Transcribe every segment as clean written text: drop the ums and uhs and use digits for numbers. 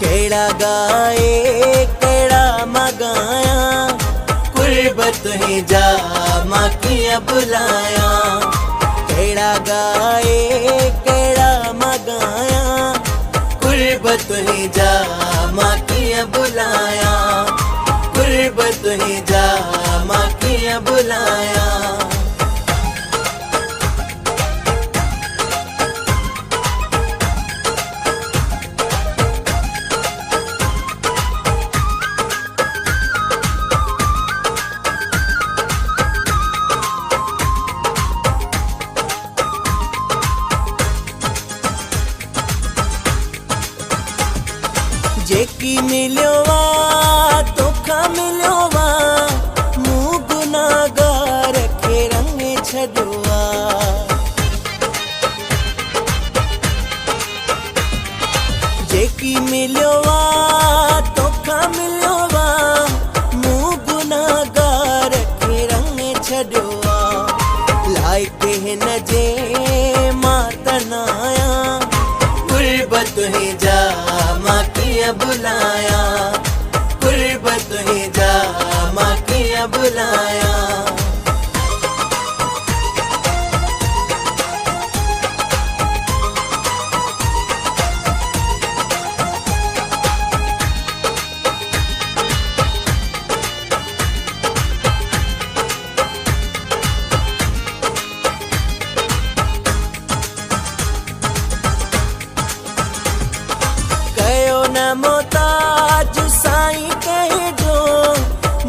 केड़ा गाए केड़ा मगाया, कुर्बत ही जा माकिया बुलाया। केड़ा गाए केड़ा मगाया, कुर्बत ही जा माकिया बुलाया। कुर्बत ही जा माकिया बुलाया। जेकी मिलियो वा तोखा मिलियो वा, मूं गुनाहगार खे रंग छॾियो वा। जेकी मिलियो वा तोखा मिलियो वा, मूं गुनाहगार खे रंग छॾियो वा। लाइक हिन जे मां त न आहियां, कुर्बत ही जा माकिया बुलाया। कुर्बत ही जा माकिया बुलाया। कयो न मोहताज साईं कहिजो,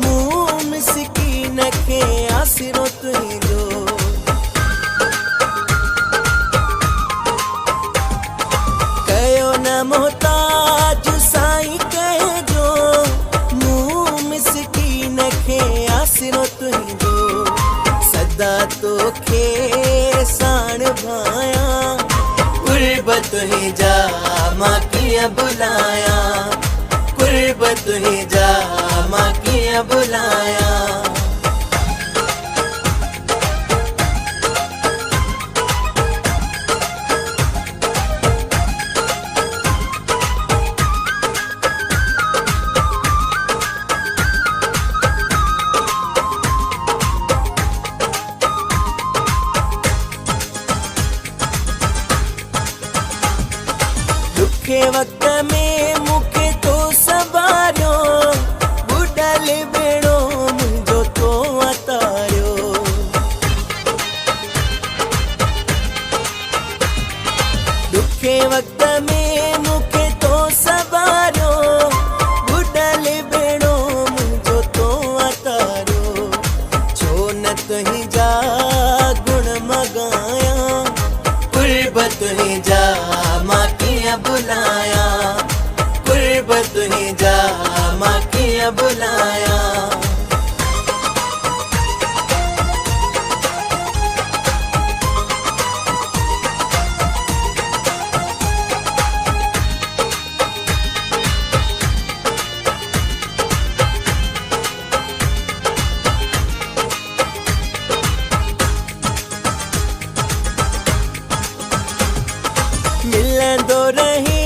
मूं मिसकीन खे आसिरो तुंहिंजो। कयो न मोहताज साईं कहिजो, मूं मिसकीन खे आसिरो तुंहिंजो। सदा तोखे साण भाया, कुर्बत ही जा माकिया बुलाया। कुर्बत ही जा माकिया बुलाया। दुखे वक्त में मुखे तो संभारियो, बुडल बेड़ो मुंहिंजो तो अतारियो। दुखे वक्त में मुखे तो संभारियो, बुडल बेड़ो मुंहिंजो तो अतारियो। छो न तुंहिंजा गुण मगाया, कुर्बत ही जा माकिया बुलाया। कुर्बत ही जा माकिया बुलाया। मिलंदो रहे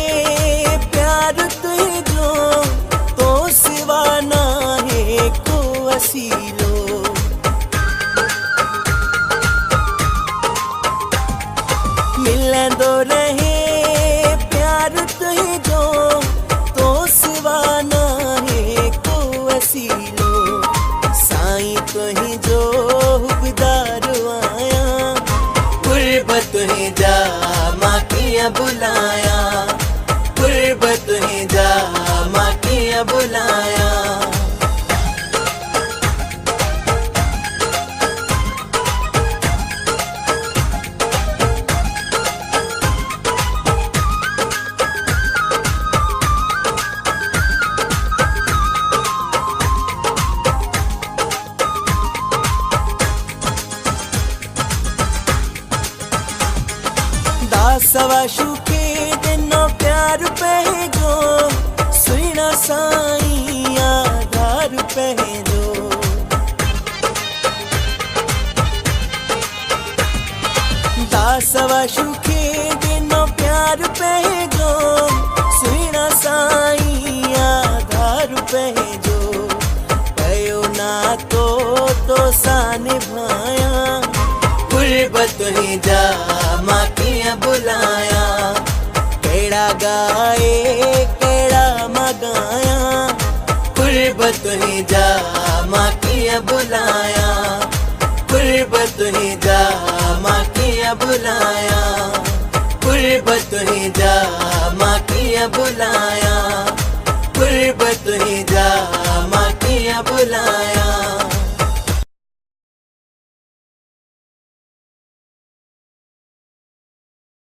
प्यार तुंहिंजो, तो सिवा नाहे को वसीलो। मिलंदो रहे प्यार तुंहिंजो, तो सिवा नाहे को वसीलो। साईं तुंहिंजो हुबदार आहियां, कुर्बत ही जा माकिया बुलाया। कुर्बत ही जा माकिया बुलाया। दासवा शुके दिनो प्यार पहजो, सुना साईं आधार पहजो। दासवा शुके दिनो प्यार पहजो, सुना साईं निभाया, गुरबत ही जा मां किया बुलाया, केड़ा गाए केड़ा मगाया, गुरबत ही जा मां किया बुलाया, गुरबत ही जा मां किया बुलाया, गुरबत ही जा मां किया बुलाया।